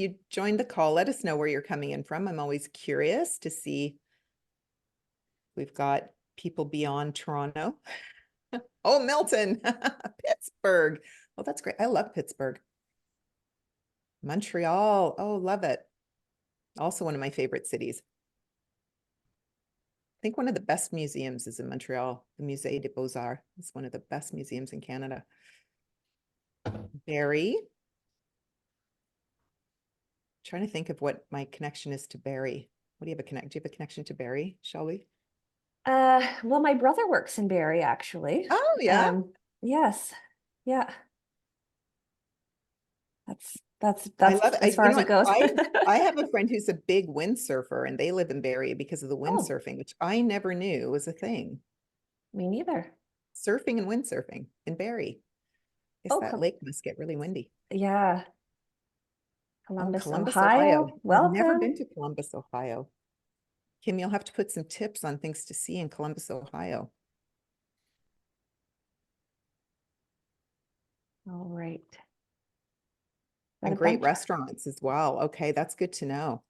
you joined the call, let us know where you're coming in from. I'm always curious to see. We've got people beyond Toronto. Oh, Milton, Pittsburgh. Oh, that's great. I love Pittsburgh. Montreal. Oh, love it. Also one of my favorite cities. I think one of the best museums is in Montreal. The Musée des Beaux-Arts is one of the best museums in Canada. Barrie. Trying to think of what my connection is to Barrie. What do you have a do you have a connection to Barrie, Shelby? Well, my brother works in Barrie, actually. Oh, yeah. Yes. Yeah. That's I love it. as far as it goes. I have a friend who's a big windsurfer and they live in Barrie because of the windsurfing, which I never knew was a thing. Me neither. Surfing and windsurfing in Barrie. Guess that lake must get really windy. Yeah. Columbus, Columbus, Ohio. Ohio. Welcome. I've never been to Columbus, Ohio. Kim, you'll have to put some tips on things to see in Columbus, Ohio. All right. And great restaurants as well. Okay, that's good to know.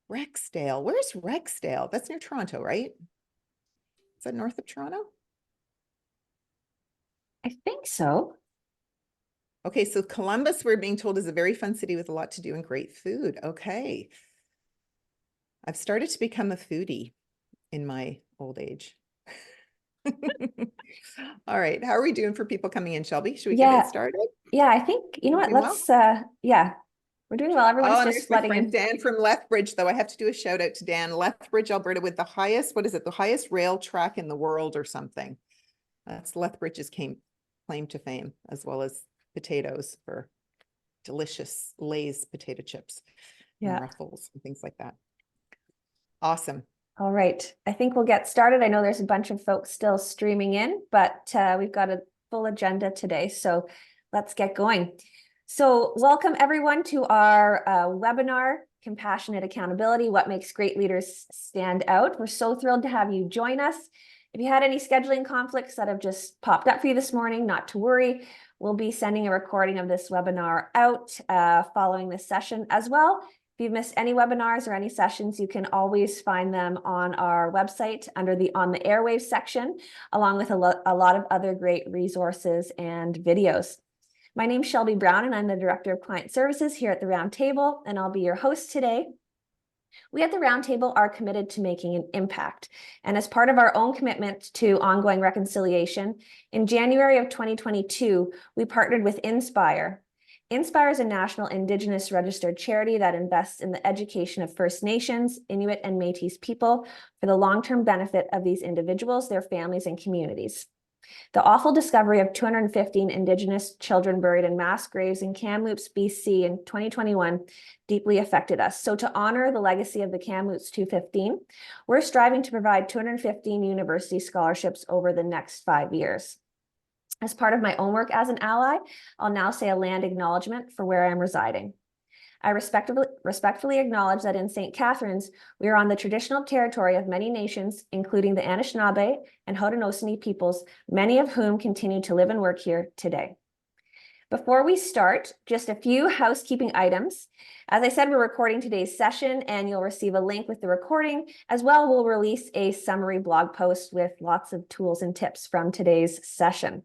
Rexdale. Where's Rexdale? That's near Toronto, right? Is that north of Toronto? I think so. Okay, so Columbus, we're being told, is a very fun city with a lot to do and great food. Okay. I've started to become a foodie in my old age. All right. How are we doing for people coming in, Shelby? Should we get started? Yeah, I think, you know what, let's, yeah, we're doing well. Everyone's just flooding in. Dan from Lethbridge, though. I have to do a shout out to Dan. Lethbridge, Alberta, with the highest, what is it? The highest rail track in the world or something. That's Lethbridge's claim to fame, as well as potatoes for delicious Lay's potato chips and Ruffles and things like that. Awesome. All right. I think we'll get started. I know there's a bunch of folks still streaming in, but we've got a full agenda today. So let's get going. So welcome everyone to our webinar, Compassionate Accountability, What Makes Great Leaders Stand Out. We're so thrilled to have you join us. If you had any scheduling conflicts that have just popped up for you this morning, not to worry. We'll be sending a recording of this webinar out following this session as well. If you've missed any webinars or any sessions, you can always find them on our website under the On the Airwaves section, along with a lot of other great resources and videos. My name's Shelby Brown, and I'm the Director of Client Services here at the Roundtable, and I'll be your host today. We at the Roundtable are committed to making an impact. And as part of our own commitment to ongoing reconciliation, in January of 2022, we partnered with Inspire. Inspire is a national Indigenous registered charity that invests in the education of First Nations, Inuit, and Métis people for the long-term benefit of these individuals, their families, and communities. The awful discovery of 215 Indigenous children buried in mass graves in Kamloops, BC in 2021 deeply affected us. So to honor the legacy of the Kamloops 215, we're striving to provide 215 university scholarships over the next 5 years. As part of my own work as an ally, I'll now say a land acknowledgement for where I'm residing. I respectfully acknowledge that in St. Catharines, we are on the traditional territory of many nations, including the Anishinaabe and Haudenosaunee peoples, many of whom continue to live and work here today. Before we start, just a few housekeeping items. As I said, we're recording today's session and you'll receive a link with the recording. As well, we'll release a summary blog post with lots of tools and tips from today's session.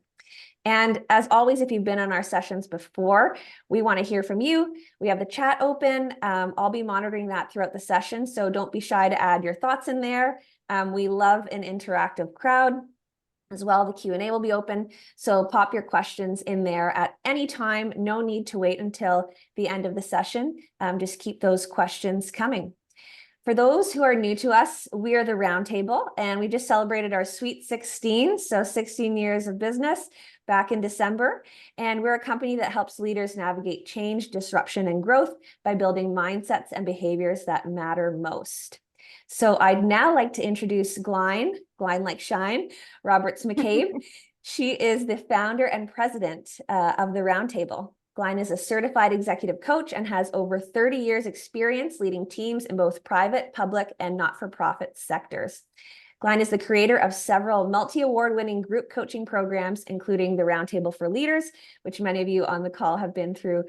And as always, if you've been on our sessions before, we want to hear from you. We have the chat open. I'll be monitoring that throughout the session, so don't be shy to add your thoughts in there. We love an interactive crowd. As well, the Q&A will be open, so pop your questions in there at any time. No need to wait until the end of the session. Just keep those questions coming. For those who are new to us, we are the Roundtable, and we just celebrated our Sweet 16, so 16 years of business back in December. And we're a company that helps leaders navigate change, disruption, and growth by building mindsets and behaviors that matter most. So I'd now like to introduce Glain like shine, Roberts-McCabe. She is the founder and president of the Roundtable. Glain is a certified executive coach and has over 30 years experience leading teams in both private, public, and not-for-profit sectors. Glain is the creator of several multi-award-winning group coaching programs, including the Roundtable for Leaders, which many of you on the call have been through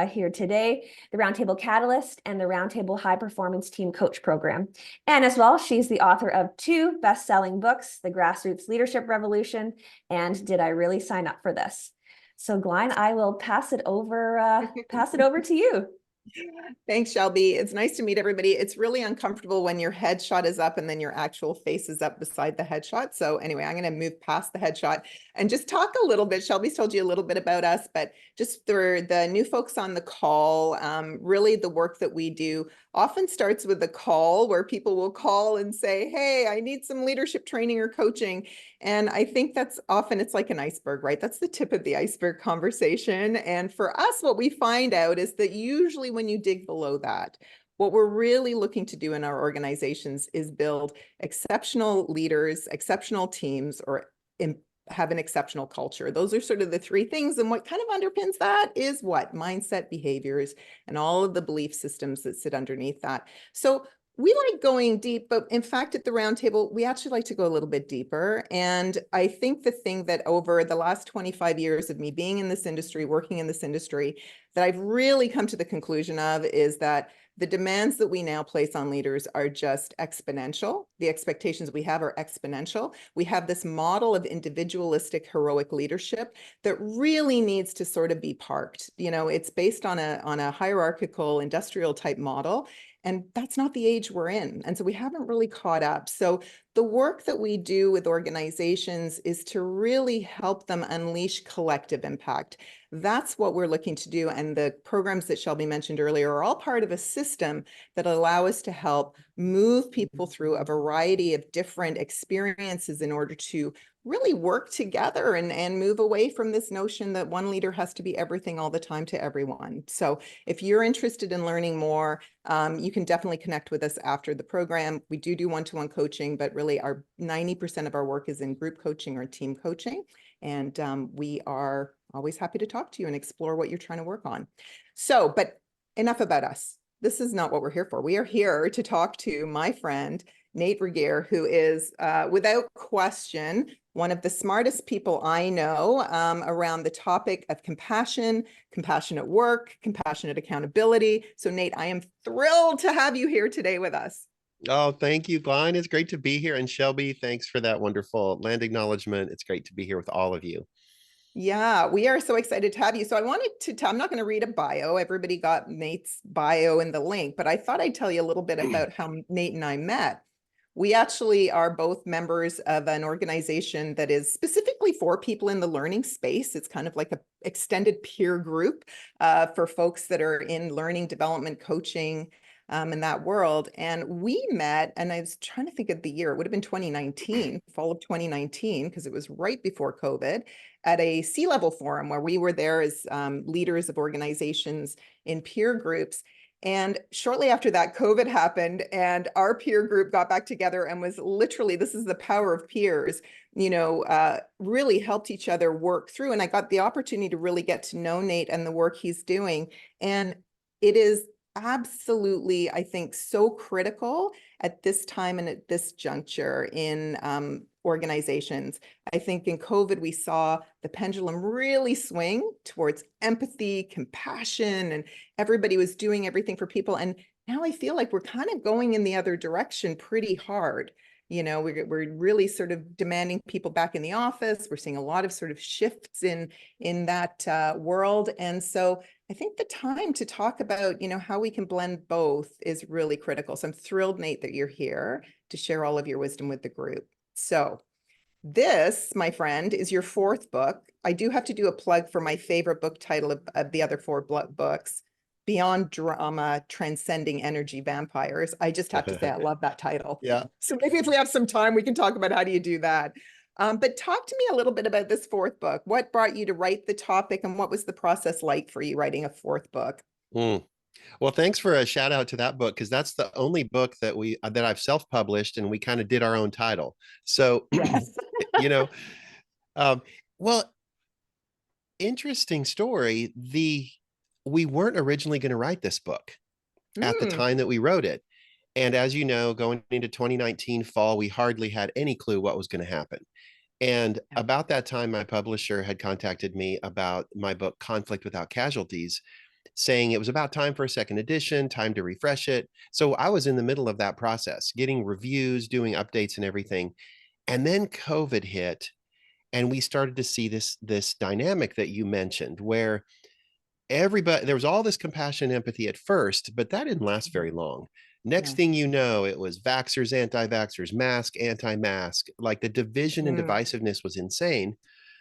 here today, the Roundtable Catalyst, and the Roundtable High Performance Team Coach Program. And as well, she's the author of 2 best-selling books, The Grassroots Leadership Revolution and Did I Really Sign Up for This? So Glain, I will pass it over to you. Thanks, Shelby. It's nice to meet everybody. It's really uncomfortable when your headshot is up and then your actual face is up beside the headshot. So anyway, I'm going to move past the headshot and just talk a little bit. Shelby's told you a little bit about us, but just for the new folks on the call, really the work that we do often starts with a call where people will call and say, hey, I need some leadership training or coaching. And I think that's often, it's like an iceberg, right? That's the tip of the iceberg conversation. And for us, what we find out is that usually when you dig below that, what we're really looking to do in our organizations is build exceptional leaders, exceptional teams, or have an exceptional culture. Those are sort of the 3 things. And what kind of underpins that is what? Mindset, behaviors, and all of the belief systems that sit underneath that. So we like going deep, but in fact, at the Roundtable, we actually like to go a little bit deeper. And I think the thing that over the last 25 years of me being in this industry, working in this industry, that I've really come to the conclusion of is that the demands that we now place on leaders are just exponential. The expectations we have are exponential. We have this model of individualistic, heroic leadership that really needs to sort of be parked. You know, it's based on a hierarchical industrial type model. And that's not the age we're in. And so we haven't really caught up. So the work that we do with organizations is to really help them unleash collective impact. That's what we're looking to do. And the programs that Shelby mentioned earlier are all part of a system that allow us to help move people through a variety of different experiences in order to really work together and move away from this notion that one leader has to be everything all the time to everyone. So if you're interested in learning more, you can definitely connect with us after the program. We do one-to-one coaching, but really our 90% of our work is in group coaching or team coaching. And we are always happy to talk to you and explore what you're trying to work on. So, but enough about us. This is not what we're here for. We are here to talk to my friend, Nate Regier, who is without question one of the smartest people I know around the topic of compassion, compassionate work, compassionate accountability. So Nate, I am thrilled to have you here today with us. Oh, thank you, Glain. It's great to be here. And Shelby, thanks for that wonderful land acknowledgement. It's great to be here with all of you. Yeah, we are so excited to have you. So I wanted to tell, I'm not going to read a bio. Everybody got Nate's bio in the link, but I thought I'd tell you a little bit about how Nate and I met. We actually are both members of an organization that is specifically for people in the learning space. It's kind of like an extended peer group for folks that are in learning, development, coaching, in that world. And we met, and I was trying to think of the year, it would have been 2019, fall of 2019, because it was right before COVID, at a C-level forum where we were there as leaders of organizations in peer groups. And shortly after that, COVID happened, and our peer group got back together and was literally, this is the power of peers, you know, really helped each other work through. And I got the opportunity to really get to know Nate and the work he's doing. And it is absolutely, I think, so critical at this time and at this juncture in organizations. I think in COVID, we saw the pendulum really swing towards empathy, compassion, and everybody was doing everything for people. And now I feel like we're kind of going in the other direction pretty hard. You know, we're really sort of demanding people back in the office. We're seeing a lot of sort of shifts in that world. And so I think the time to talk about, you know, how we can blend both is really critical. So I'm thrilled, Nate, that you're here to share all of your wisdom with the group. So this, my friend, is your 4th book. I do have to do a plug for my favorite book title of the other 4 books, Beyond Drama, Transcending Energy Vampires. I just have to say, I love that title. Yeah. So maybe if we have some time, we can talk about how do you do that. But talk to me a little bit about this 4th book. What brought you to write the topic, and what was the process like for you writing a 4th book? Well, thanks for a shout out to that book, because that's the only book that I've self-published, and we kind of did our own title. So, Yes. you know, well, interesting story. We weren't originally going to write this book at the time that we wrote it. And as you know, going into 2019 fall, we hardly had any clue what was going to happen. And Yeah. about that time, my publisher had contacted me about my book, Conflict Without Casualties, saying it was about time for a second edition, time to refresh it. So I was in the middle of that process, getting reviews, doing updates and everything. And then COVID hit, and we started to see this dynamic that you mentioned, where everybody, there was all this compassion and empathy at first, but that didn't last very long. Next No. thing you know, it was vaxxers, anti-vaxxers, mask, anti-mask. Like the division and Mm, divisiveness was insane.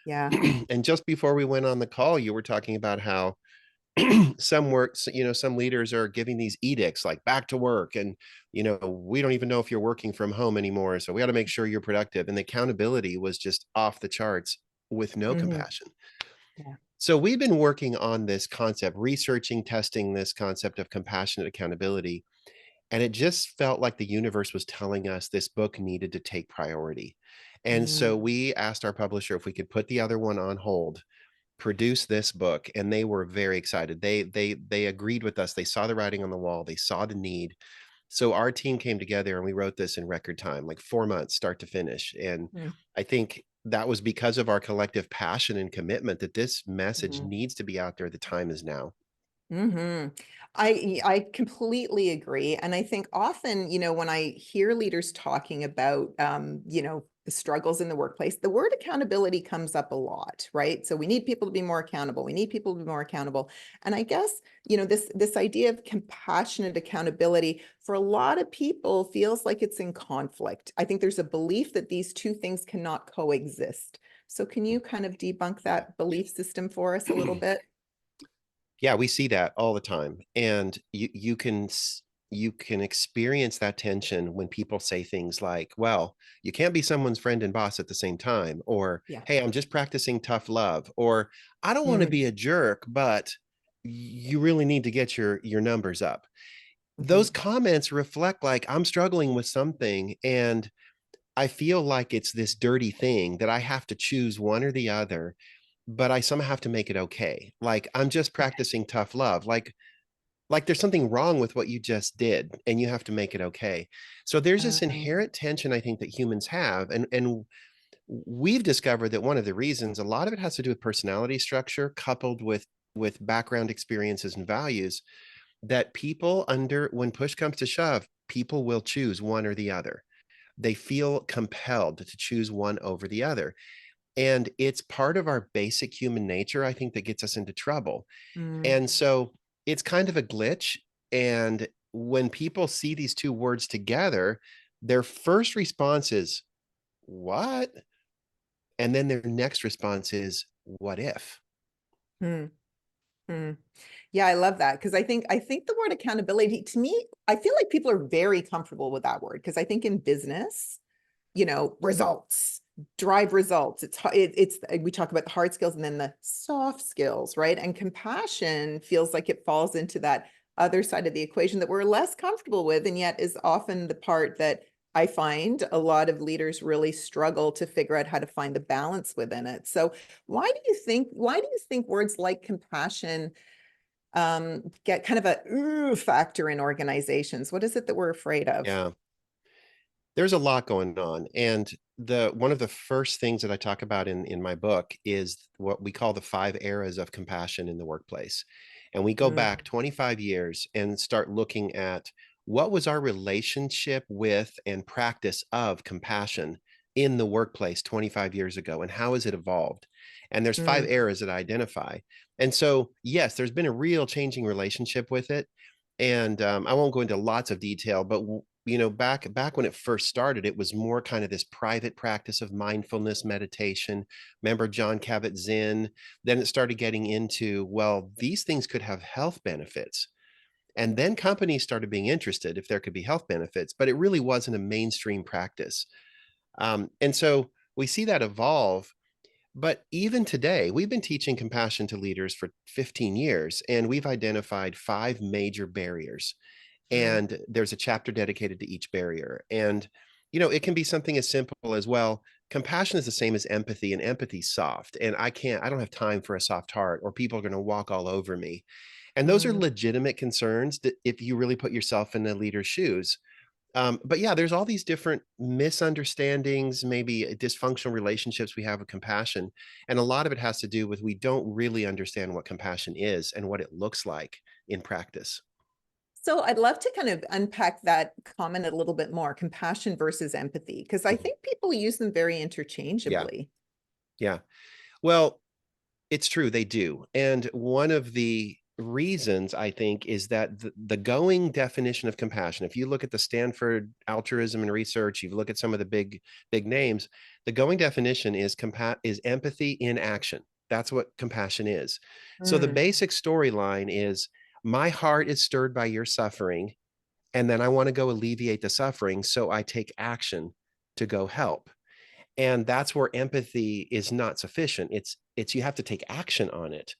yeah. And just before we went on the call, you were talking about how some works, some leaders are giving these edicts like back to work, and we don't even know if you're working from home anymore, so we got to make sure you're productive. And the accountability was just off the charts with no Hmm. compassion. Yeah. So we've been working on this concept, researching, testing this concept of compassionate accountability. And it just felt like the universe was telling us this book needed to take priority. And so Mm, we asked our publisher if we could put the other one on hold, produce this book, and they were very excited. They agreed with us. They saw the writing on the wall. They saw the need. So our team came together and we wrote this in record time, like 4 months, start to finish. And mm, I think that was because of our collective passion and commitment that this message mhm. needs to be out there. The time is now. Hmm. I completely agree. And I think often, when I hear leaders talking about, the struggles in the workplace, the word accountability comes up a lot, right? So we need people to be more accountable. We need people to be more accountable. And I guess, this idea of compassionate accountability for a lot of people feels like it's in conflict. I think there's a belief that these two things cannot coexist. So can you kind of debunk that belief system for us a little bit? Yeah, we see that all the time. And you can experience that tension when people say things like, well, you can't be someone's friend and boss at the same time, or Yeah. hey, I'm just practicing tough love, or I don't want to Mm-hmm. be a jerk, but you really need to get your numbers up. Mm-hmm. Those comments reflect like I'm struggling with something, and I feel like it's this dirty thing that I have to choose one or the other, but I somehow have to make it okay. Like I'm just practicing tough love. Like there's something wrong with what you just did and you have to make it okay. So there's this Um, inherent tension I think that humans have, and we've discovered that one of the reasons, a lot of it has to do with personality structure coupled with background experiences and values, that people under when push comes to shove, people will choose one or the other. They feel compelled to choose one over the other. And it's part of our basic human nature, I think, that gets us into trouble. mm, And so it's kind of a glitch. And when people see these two words together, their first response is, what? And then their next response is, what if? mm, mm. Yeah, I love that because I think the word accountability to me, I feel like people are very comfortable with that word because I think in business, results, drive results. It's we talk about the hard skills and then the soft skills, right? And compassion feels like it falls into that other side of the equation that we're less comfortable with, and yet is often the part that I find a lot of leaders really struggle to figure out how to find the balance within it. So why do you think words like compassion get kind of a ooh factor in organizations? What is it that we're afraid of? Yeah. There's a lot going on. And the one of the first things that I talk about in my book is what we call the 5 eras of compassion in the workplace. And we go Mm, back 25 years and start looking at what was our relationship with and practice of compassion in the workplace 25 years ago, and how has it evolved? And there's 5 eras that I identify. And so, yes, there's been a real changing relationship with it. And I won't go into lots of detail, but back when it first started, it was more kind of this private practice of mindfulness meditation. Remember John Kabat-Zinn? Then it started getting into, well, these things could have health benefits. And then companies started being interested if there could be health benefits, but it really wasn't a mainstream practice. And so we see that evolve. But even today, we've been teaching compassion to leaders for 15 years, and we've identified 5 major barriers, mm, and there's a chapter dedicated to each barrier. And it can be something as simple as, well, compassion is the same as empathy, and empathy's soft, and I don't have time for a soft heart, or people are going to walk all over me. And those are mm, legitimate concerns that if you really put yourself in the leader's shoes. But yeah, there's all these different misunderstandings, maybe dysfunctional relationships we have with compassion. And a lot of it has to do with we don't really understand what compassion is and what it looks like in practice. So I'd love to kind of unpack that comment a little bit more, compassion versus empathy, because I Mhm. think people use them very Yeah. interchangeably. Yeah. Well, it's true, they do. And one of the reasons I think is that the going definition of compassion, if you look at the Stanford altruism and research, you look at some of the big names, the going definition is empathy in action. That's what compassion is. So the Mm, basic storyline is my heart is stirred by your suffering, and then I want to go alleviate the suffering, so I take action to go help. And that's where empathy is not sufficient. It's you have to take action on it.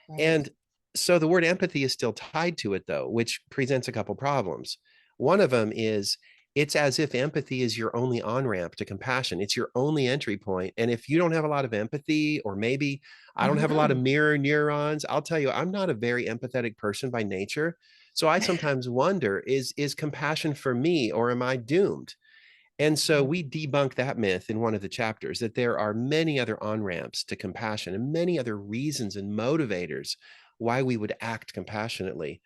right. And so the word empathy is still tied to it, though, which presents a couple problems. One of them is it's as if empathy is your only on-ramp to compassion. It's your only entry point. And if you don't have a lot of empathy, or maybe I don't have a lot of Mhm. mirror neurons, I'll tell you, I'm not a very empathetic person by nature. So I sometimes wonder, is compassion for me, or am I doomed? And so we debunk that myth in one of the chapters, that there are many other on-ramps to compassion and many other reasons and motivators why we would act compassionately.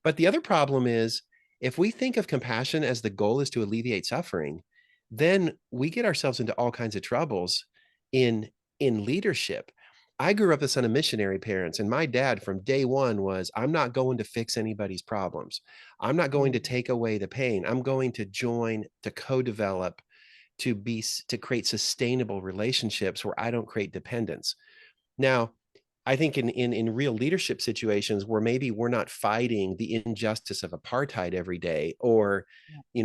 But the other problem is, if we think of compassion as the goal is to alleviate suffering, then we get ourselves into all kinds of troubles in leadership. I grew up the son of missionary parents, and my dad from day one was, I'm not going to fix anybody's problems. I'm not going to take away the pain. I'm going to join, to co-develop, to create sustainable relationships where I don't create dependence. Now, I think in real leadership situations where maybe we're not fighting the injustice of apartheid every day, or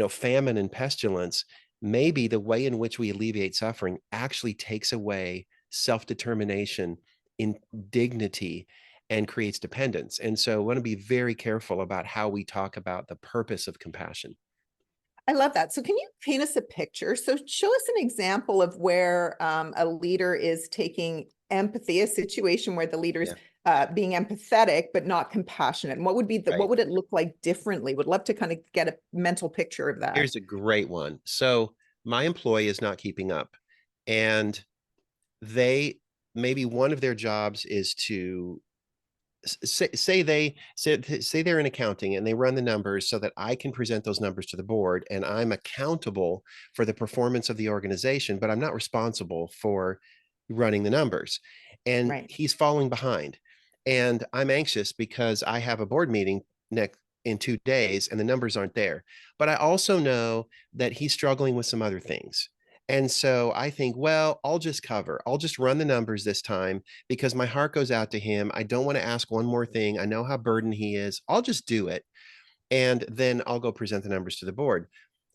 famine and pestilence, maybe the way in which we alleviate suffering actually takes away self-determination, in dignity, and creates dependence. And so I want to be very careful about how we talk about the purpose of compassion. I love that. So can you paint us a picture? So show us an example of where a leader is taking empathy, a situation where the leader's Yeah, being empathetic, but not compassionate. And what would be what right. would it look like differently? Would love to kind of get a mental picture of that. Here's a great one. So my employee is not keeping up, and they, maybe one of their jobs is to say they're in accounting and they run the numbers so that I can present those numbers to the board, and I'm accountable for the performance of the organization, but I'm not responsible for running the numbers. And Right. he's falling behind. And I'm anxious because I have a board meeting next in 2 days and the numbers aren't there. But I also know that he's struggling with some other things. And so I think, well, I'll just run the numbers this time because my heart goes out to him. I don't want to ask one more thing. I know how burdened he is. I'll just do it. And then I'll go present the numbers to the board.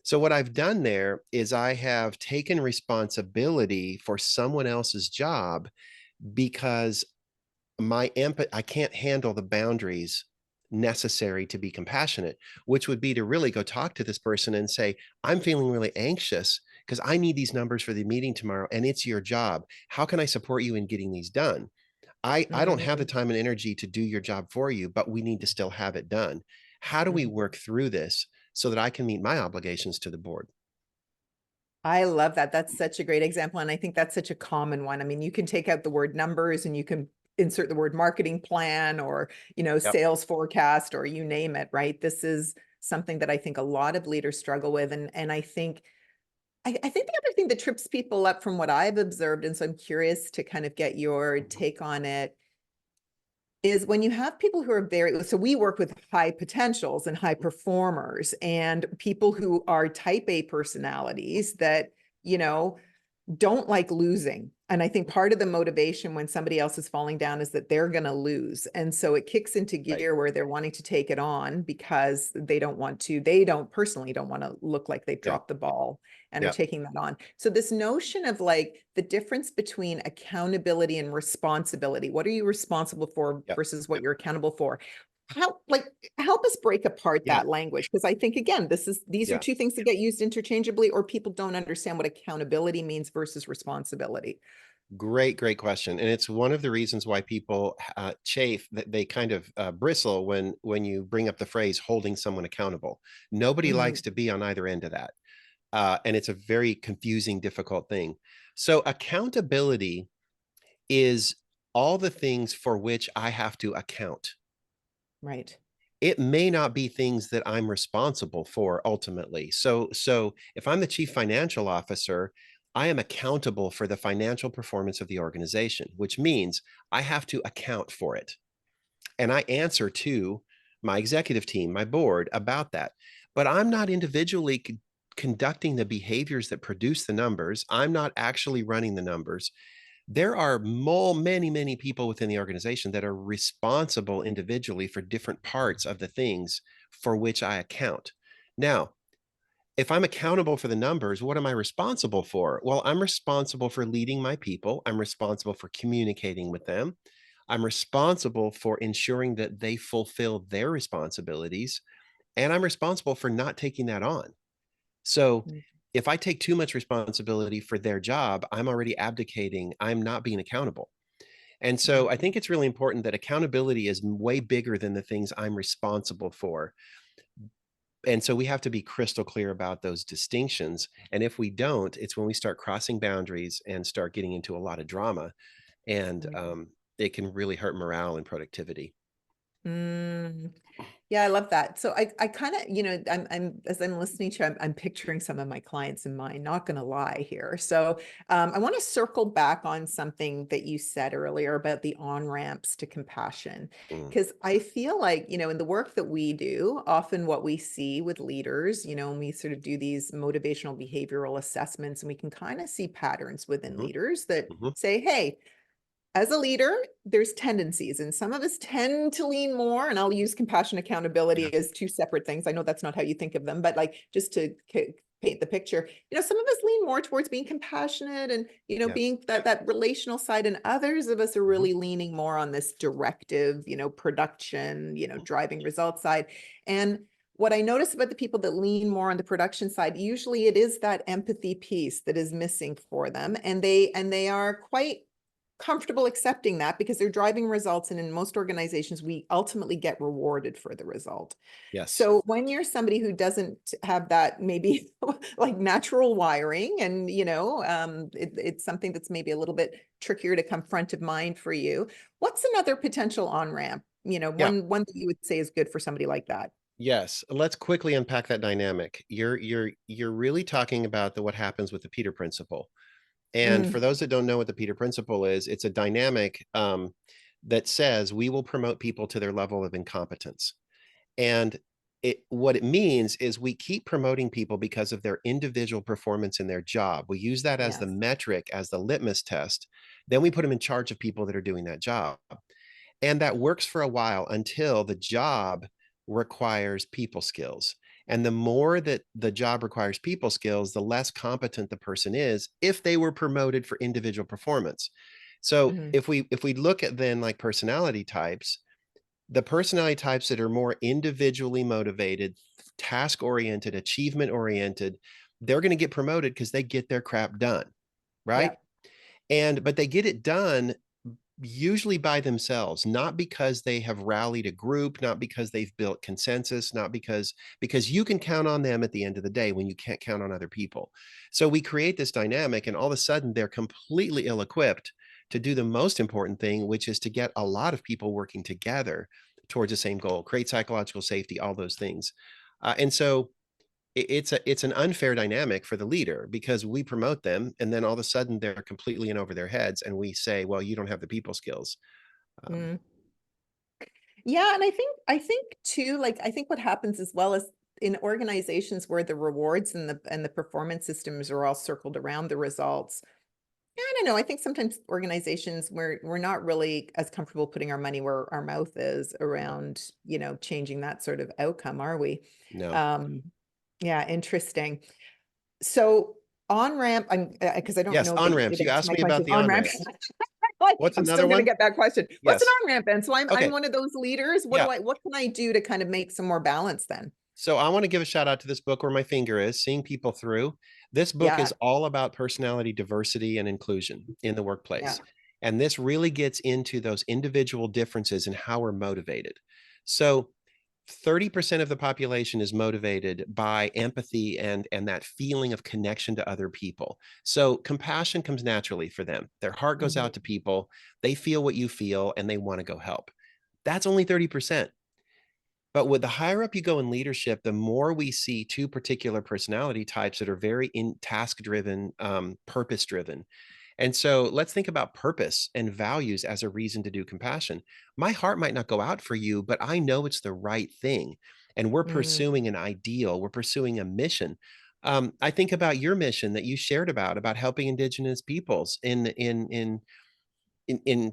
So what I've done there is I have taken responsibility for someone else's job, because I can't handle the boundaries necessary to be compassionate, which would be to really go talk to this person and say, I'm feeling really anxious because I need these numbers for the meeting tomorrow, and it's your job. How can I support you in getting these done? I don't have the Mm. time and energy to do your job for you, but we need to still have it done. How do we Mhm. work through this so that I can meet my obligations to the board? I love that. That's such a great example. And I think that's such a common one. I mean, you can take out the word numbers and you can insert the word marketing plan or, Yep. sales forecast or you name it, right? This is something that I think a lot of leaders struggle with. And I think I think the other thing that trips people up from what I've observed, and so I'm curious to kind of get your take on it, is when you have people who are so we work with high potentials and high performers and people who are type A personalities that, you know, don't like losing. And I think part of the motivation when somebody else is falling down is that they're going to lose. And so it kicks into Right. gear where they're wanting to take it on because they don't want to, personally don't want to look like they've Yeah. dropped the ball and are Yeah. taking that on. So this notion of like the difference between accountability and responsibility, what are you responsible for Yeah. versus what you're accountable for? Help us break apart Yeah. that language, because I think again these are Yeah. two things that get used interchangeably, or people don't understand what accountability means versus responsibility. Great question. And it's one of the reasons why people chafe, that they kind of bristle when you bring up the phrase holding someone accountable. Nobody likes Mhm. to be on either end of that. And it's a very confusing, difficult thing. So accountability is all the things for which I have to account. Right. It may not be things that I'm responsible for ultimately. So if I'm the chief financial officer, I am accountable for the financial performance of the organization, which means I have to account for it. And I answer to my executive team, my board about that. But I'm not individually conducting the behaviors that produce the numbers. I'm not actually running the numbers. There are many people within the organization that are responsible individually for different parts of the things for which I account. Now, if I'm accountable for the numbers, what am I responsible for? Well, I'm responsible for leading my people. I'm responsible for communicating with them. I'm responsible for ensuring that they fulfill their responsibilities. And I'm responsible for not taking that on. So Mm. if I take too much responsibility for their job, I'm already abdicating. I'm not being accountable. And so I Mhm. think it's really important that accountability is way bigger than the things I'm responsible for. And so we have to be crystal clear about those distinctions. And if we don't, it's when we start crossing boundaries and start getting into a lot of drama. And Right. it can really hurt morale and productivity. Mm. Yeah, I love that. So I kind of, as I'm listening to you, I'm picturing some of my clients in mind, not going to lie here. So I want to circle back on something that you said earlier about the on-ramps to compassion, Mm, because I feel like, in the work that we do, often what we see with leaders, when we sort of do these motivational behavioral assessments, and we can kind of see patterns within mhm, leaders that mhm. say, hey, as a leader, there's tendencies, and some of us tend to lean more, and I'll use compassion accountability Yeah. as two separate things. I know that's not how you think of them, but like just to paint the picture, some of us lean more towards being compassionate and, Yeah. being that relational side, and others of us are Mhm, really leaning more on this directive, production, mhm. driving results side. And what I notice about the people that lean more on the production side, usually it is that empathy piece that is missing for them, and they are quite comfortable accepting that because they're driving results. And in most organizations, we ultimately get rewarded for the result. Yes. So when you're somebody who doesn't have that maybe like natural wiring, and it's something that's maybe a little bit trickier to come front of mind for you, what's another potential on-ramp, Yeah. one that you would say is good for somebody like that? Yes. Let's quickly unpack that dynamic. You're really talking about what happens with the Peter principle. And for Mm, those that don't know what the Peter principle is, it's a dynamic that says we will promote people to their level of incompetence. And what it means is we keep promoting people because of their individual performance in their job. We use that as the yes. metric, as the litmus test. Then we put them in charge of people that are doing that job. And that works for a while until the job requires people skills. And the more that the job requires people skills, the less competent the person is if they were promoted for individual performance. So Mhm. if we look at then like personality types, the personality types that are more individually motivated, task oriented, achievement oriented, they're going to get promoted because they get their crap done, right? Yeah. But they get it done usually by themselves, not because they have rallied a group, not because they've built consensus, not because you can count on them at the end of the day when you can't count on other people. So we create this dynamic, and all of a sudden they're completely ill-equipped to do the most important thing, which is to get a lot of people working together towards the same goal, create psychological safety, all those things. And so it's an unfair dynamic for the leader because we promote them and then all of a sudden they're completely in over their heads and we say, well, you don't have the people skills. um, Mm. Yeah, and I think too, like I think what happens as well is in organizations where the rewards and the performance systems are all circled around the results. I don't know. I think sometimes organizations we're not really as comfortable putting our money where our mouth is around, changing that sort of outcome, are we? no. Um, yeah, interesting. So on ramp, I'm because I don't Yes, know that on you ramps, did you answer asked my me about question. the On on ramp. ramps. Like, What's I'm still another going to one? get that question. What's an Yes. on ramp? And so I'm Okay. one of those leaders. Yeah. What can I do to kind of make some more balance then? So I want to give a shout out to this book, Where My Finger Is, Seeing People Through. This book Yeah, is all about personality diversity and inclusion in the yeah. workplace. And this really gets into those individual differences and how we're motivated. So 30% of the population is motivated by empathy and that feeling of connection to other people. So compassion comes naturally for them. Their heart goes Mhm, out to people, they feel what you feel, and they want to go help. That's only 30%. But with the higher up you go in leadership, the more we see two particular personality types that are very in task driven, purpose driven. And so let's think about purpose and values as a reason to do compassion. My heart might not go out for you, but I know it's the right thing. And we're mm, pursuing an ideal, we're pursuing a mission. I think about your mission that you shared about helping Indigenous peoples in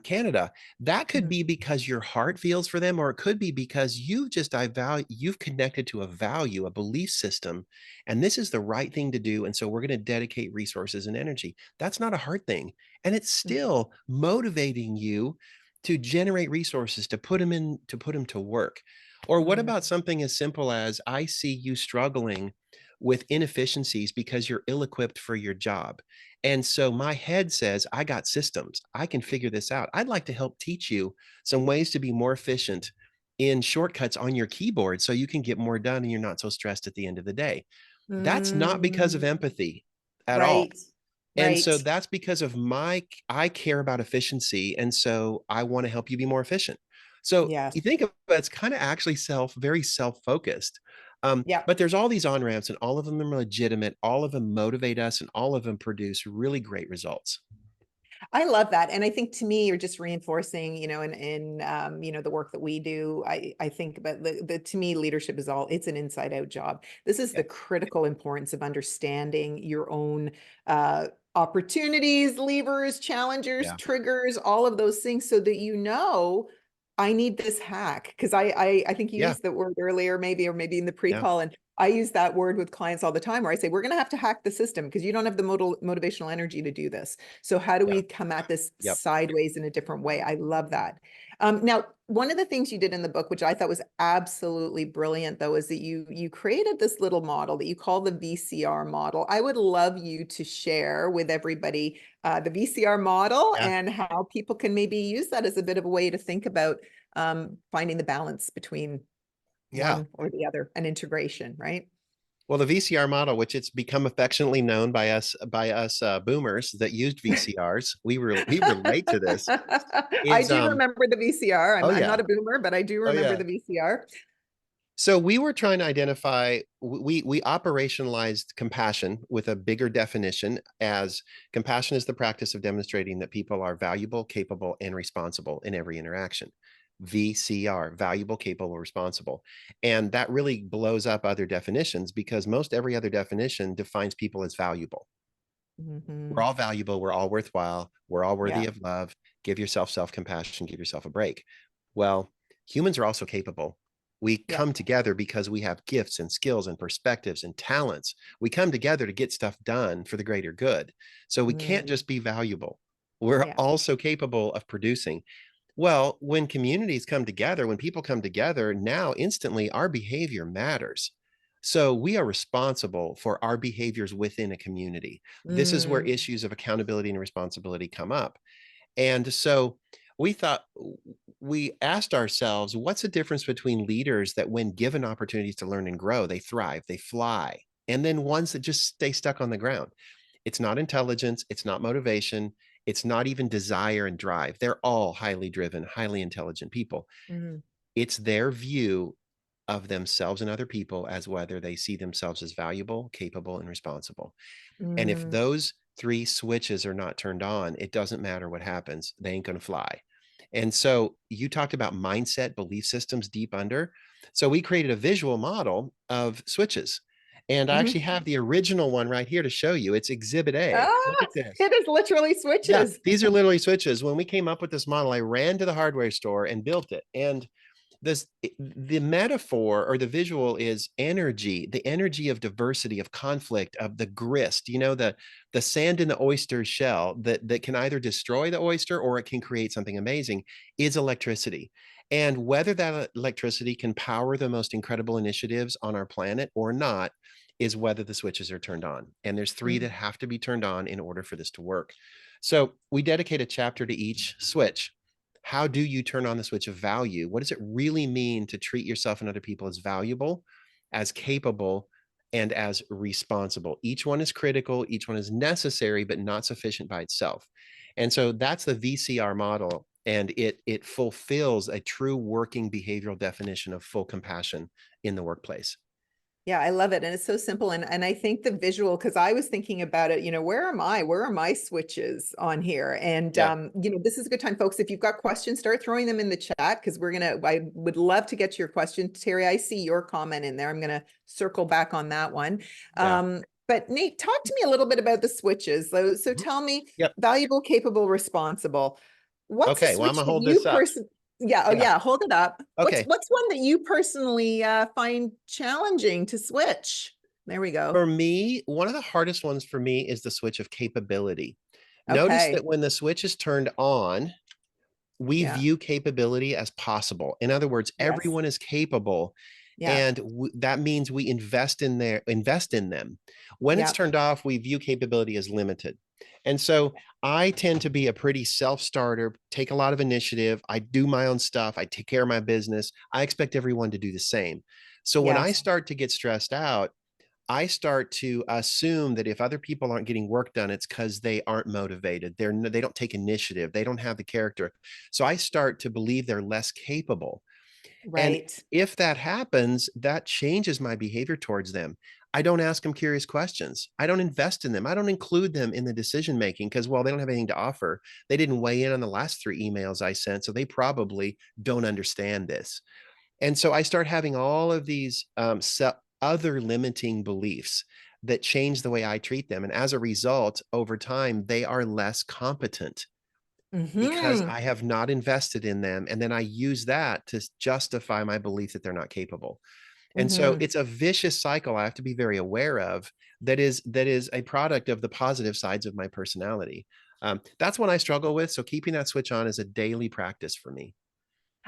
Canada. That could mhm, be because your heart feels for them, or it could be because you've connected to a value, a belief system, and this is the right thing to do. And so we're going to dedicate resources and energy. That's not a hard thing. And it's mm, still motivating you to generate resources, to put them to work. Or what mm, about something as simple as I see you struggling with inefficiencies because you're ill-equipped for your job. And so my head says, I got systems. I can figure this out. I'd like to help teach you some ways to be more efficient in shortcuts on your keyboard so you can get more done and you're not so stressed at the end of the day. That's not because of mm. empathy at all. Right, And so right. that's because of I care about efficiency. And so I want to help you be more efficient. So Yes. you think of it, it's kind of actually very self-focused. Yeah. But there's all these on-ramps and all of them are legitimate. All of them motivate us and all of them produce really great results. I love that. And I think to me, you're just reinforcing, the work that we do. I think about to me, leadership is it's an inside out job. This is the Yep. critical importance of understanding your own opportunities, levers, challengers, Yeah. triggers, all of those things so that I need this hack. Because I think you Yeah. used the word earlier, maybe, or maybe in the Yeah. pre-call. And I use that word with clients all the time where I say, we're going to have to hack the system because you don't have the motivational energy to do this. So how do Yeah. we come at this Yep. sideways in a different way? I love that. Now, one of the things you did in the book, which I thought was absolutely brilliant, though, is that you created this little model that you call the VCR model. I would love you to share with everybody the VCR model Yeah. and how people can maybe use that as a bit of a way to think about finding the balance between Yeah. one or the other and integration, right? Well, the VCR model, which it's become affectionately known by us boomers that used VCRs, we relate to this. I Is do remember the VCR. oh I'm yeah, not a boomer, but I do oh remember yeah. the VCR. So we were trying to identify, we operationalized compassion with a bigger definition as compassion is the practice of demonstrating that people are valuable, capable, and responsible in every interaction. VCR, valuable, capable, responsible. And that really blows up other definitions because most every other definition defines people as valuable. We're Mhm. all valuable, we're all worthwhile, we're all worthy Yeah. of love. Give yourself self-compassion, give yourself a break. Well, humans are also capable. We Yeah. come together because we have gifts and skills and perspectives and talents. We come together to get stuff done for the greater good. So we can't Mm, just be valuable. We're yeah. also capable of producing. Well, when communities come together, when people come together, now instantly our behavior matters. So we are responsible for our behaviors within a community. This is where Mm, issues of accountability and responsibility come up. And so we thought, we asked ourselves, what's the difference between leaders that, when given opportunities to learn and grow, they thrive, they fly, and then ones that just stay stuck on the ground? It's not intelligence, it's not motivation, it's not even desire and drive. They're all highly driven, highly intelligent people. mm, It's their view of themselves and other people as whether they see themselves as valuable, capable, and responsible. And if mm, those three switches are not turned on, it doesn't matter what happens. They ain't going to fly. And so you talked about mindset, belief systems deep under. So we created a visual model of switches. And I actually mhm. have the original one right here to show you. It's Exhibit A. Look Ah, at this. it is literally Yeah, switches. these are literally switches. When we came up with this model, I ran to the hardware store and built it. And the metaphor or the visual is energy, the energy of diversity, of conflict, of the grist, the sand in the oyster shell that can either destroy the oyster or it can create something amazing, is electricity. And whether that electricity can power the most incredible initiatives on our planet or not is whether the switches are turned on. And there's three that have to be turned on in order for this to work. So we dedicate a chapter to each switch. How do you turn on the switch of value? What does it really mean to treat yourself and other people as valuable, as capable, and as responsible? Each one is critical, each one is necessary, but not sufficient by itself. And so that's the VCR model. And it fulfills a true working behavioral definition of full compassion in the workplace. Yeah, I love it. And it's so simple. And I think the visual, because I was thinking about it, where are my switches on here? And, this is a good time, folks. If you've got questions, start throwing them in the chat, because I would love to get to your question. Terry, I see your comment in there. I'm going to circle back on that one. Yeah. But Nate, talk to me a little bit about the switches. So tell me, valuable, capable, responsible. What's okay, a well, switch I'm gonna hold that this you up. Yeah, hold it up. Okay. What's one that you personally find challenging to switch? There we go. For me, one of the hardest ones for me is the switch of capability. Notice Okay. that when the switch is turned on, we Yeah. view capability as possible. In other words, Yes. everyone is capable. Yeah. And that means we invest in them. When it's Yeah. turned off, we view capability as limited. And so I tend to be a pretty self-starter, take a lot of initiative. I do my own stuff. I take care of my business. I expect everyone to do the same. So when I Yes. start to get stressed out, I start to assume that if other people aren't getting work done, it's because they aren't motivated. They don't take initiative. They don't have the character. So I start to believe they're less capable. And Right. if that happens, that changes my behavior towards them. I don't ask them curious questions. I don't invest in them. I don't include them in the decision making because, well, they don't have anything to offer. They didn't weigh in on the last 3 emails I sent, so they probably don't understand this. And so I start having all of these other limiting beliefs that change the way I treat them. And as a result, over time, they are less competent because I have not invested in them. And then I use that to justify my belief that they're not capable. And so it's a vicious cycle I have to be very aware of that is a product of the positive sides of my personality. That's what I struggle with. So keeping that switch on is a daily practice for me.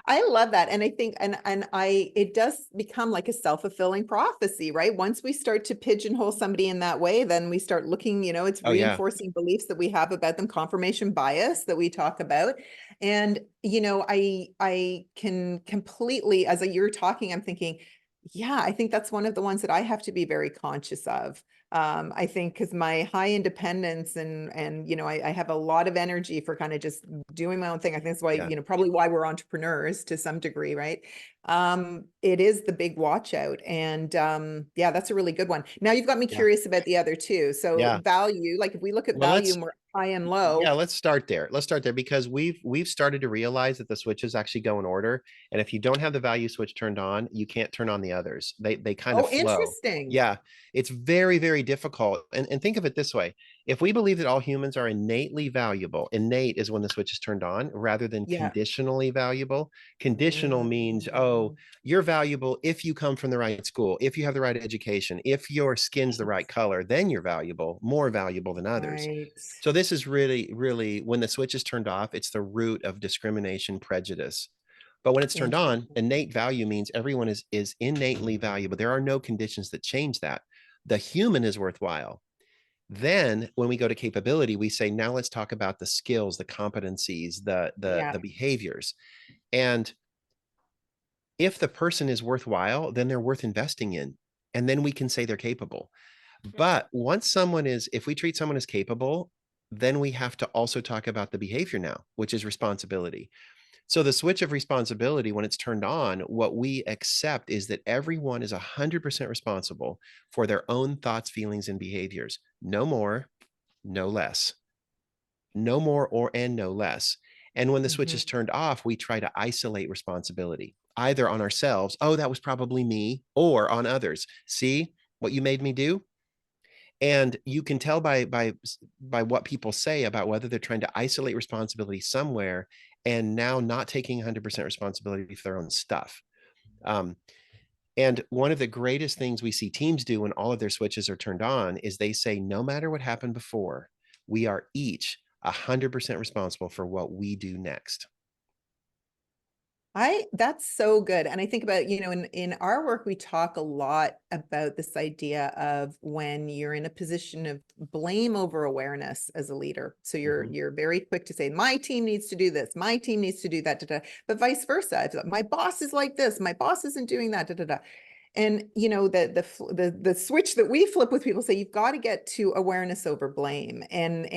I love that. And I think, it does become like a self-fulfilling prophecy, right? Once we start to pigeonhole somebody in that way, then we start looking, it's Oh, yeah. reinforcing beliefs that we have about them, confirmation bias that we talk about. And, I can completely, as you're talking, I'm thinking, yeah, I think that's one of the ones that I have to be very conscious of. I think because my high independence and I have a lot of energy for kind of just doing my own thing. I think that's why, Yeah. probably why we're entrepreneurs to some degree, right? It is the big watch out. And yeah, that's a really good one. Now you've got me curious about the other two. So value, like if we look at value and we're high and low. Yeah, let's start there. Let's start there because we've started to realize that the switches actually go in order. And if you don't have the value switch turned on, you can't turn on the others. They kind of flow. Interesting. Yeah, it's very, very difficult. And think of it this way. If we believe that all humans are innately valuable, innate is when the switch is turned on rather than conditionally valuable. Conditional means, oh, you're valuable if you come from the right school, if you have the right education, if your skin's the right color, then you're valuable, more valuable than others. Right. So this is really, really, when the switch is turned off, it's the root of discrimination, prejudice. But when it's turned on, innate value means everyone is innately valuable. There are no conditions that change that. The human is worthwhile. Then when we go to capability, we say, now let's talk about the skills, the competencies, the behaviors. And if the person is worthwhile, then they're worth investing in. And then we can say they're capable. But once if we treat someone as capable, then we have to also talk about the behavior now, which is responsibility. So the switch of responsibility, when it's turned on, what we accept is that everyone is 100% responsible for their own thoughts, feelings, and behaviors. No more, no less. No more and no less. And when the switch is turned off, we try to isolate responsibility, either on ourselves, oh, that was probably me, or on others. See what you made me do? And you can tell by what people say about whether they're trying to isolate responsibility somewhere and now not taking 100% responsibility for their own stuff. And one of the greatest things we see teams do when all of their switches are turned on is they say, no matter what happened before, we are each 100% responsible for what we do next. That's so good. And I think about, in our work, we talk a lot about this idea of when you're in a position of blame over awareness as a leader. So you're very quick to say, my team needs to do this, my team needs to do that, but vice versa. My boss is like this, my boss isn't doing that, And the switch that we flip with people, say you've got to get to awareness over blame. And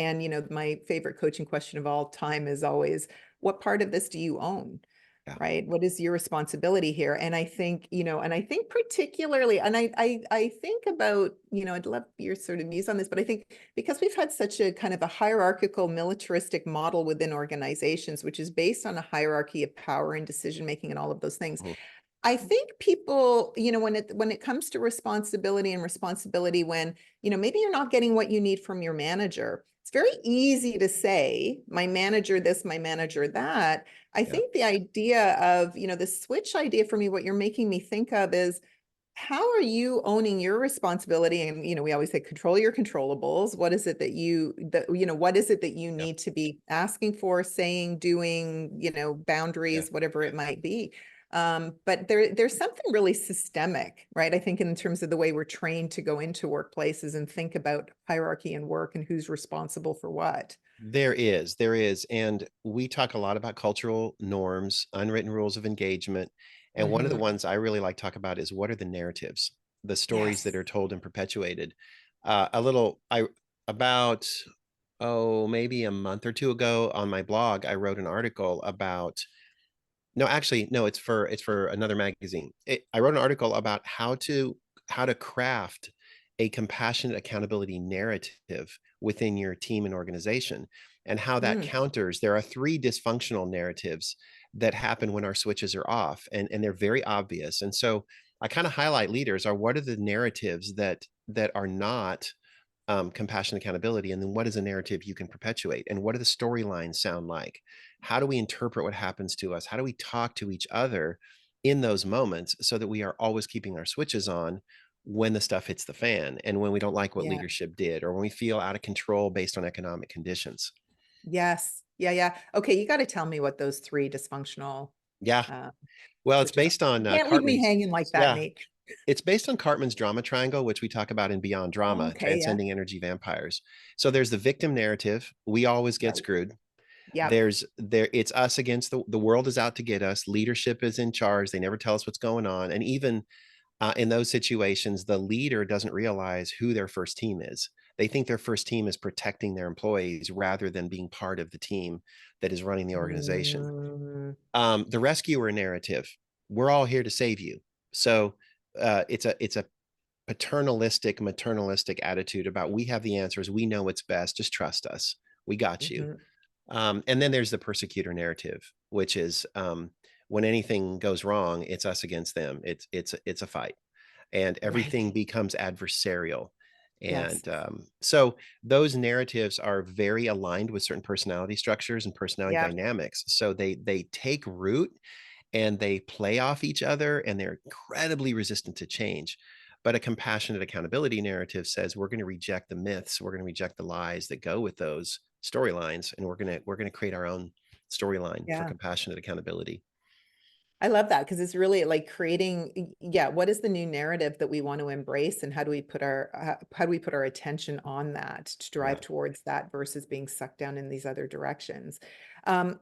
my favorite coaching question of all time is always, what part of this do you own? Yeah. Right? What is your responsibility here? And I think, and I think particularly, and I think about, I'd love your sort of views on this, but I think because we've had such a kind of a hierarchical militaristic model within organizations, which is based on a hierarchy of power and decision-making and all of those things, I think people, when it comes to responsibility when, maybe you're not getting what you need from your manager, it's very easy to say, my manager this, my manager that. I think the idea of, the switch idea for me, what you're making me think of is, how are you owning your responsibility? And, we always say, control your controllables. What is it what is it that you need to be asking for, saying, doing, boundaries, whatever it might be. But there's something really systemic, right? I think in terms of the way we're trained to go into workplaces and think about hierarchy and work and who's responsible for what. There is. And we talk a lot about cultural norms, unwritten rules of engagement. And one of the ones I really like to talk about is, what are the narratives, the stories that are told and perpetuated. Maybe a month or two ago on my blog, I wrote an article about, it's for another magazine. I wrote an article about how to craft a compassionate accountability narrative within your team and organization, and how that counters. There are 3 dysfunctional narratives that happen when our switches are off, and they're very obvious. And so I kind of highlight leaders are, what are the narratives that are not compassion, accountability, and then what is a narrative you can perpetuate, and what do the storylines sound like? How do we interpret what happens to us? How do we talk to each other in those moments so that we are always keeping our switches on when the stuff hits the fan, and when we don't like what leadership did, or when we feel out of control based on economic conditions? Yes. Yeah. Okay. You got to tell me what those 3 dysfunctional Well, it's switches are. based on Can't leave me Cartman's. hanging like that, Nate. It's based on Cartman's drama triangle, which we talk about in Beyond Drama, Okay. Transcending Energy Vampires. So there's the victim narrative. We always get screwed. Yeah. It's us against the world is out to get us. Leadership is in charge. They never tell us what's going on. And even in those situations, the leader doesn't realize who their first team is. They think their first team is protecting their employees rather than being part of the team that is running the organization. The rescuer narrative. We're all here to save you. So it's a paternalistic, maternalistic attitude about, we have the answers. We know what's best. Just trust us. We got you. And then there's the persecutor narrative, which is when anything goes wrong, it's us against them. It's a fight, and everything becomes adversarial. And so those narratives are very aligned with certain personality structures and personality dynamics. So they take root and they play off each other, and they're incredibly resistant to change. But a compassionate accountability narrative says, we're going to reject the myths, we're going to reject the lies that go with those storylines, and we're going to create our own storyline for compassionate accountability. I love that, because it's really like creating, what is the new narrative that we want to embrace, and how do we put our attention on that to drive towards that versus being sucked down in these other directions.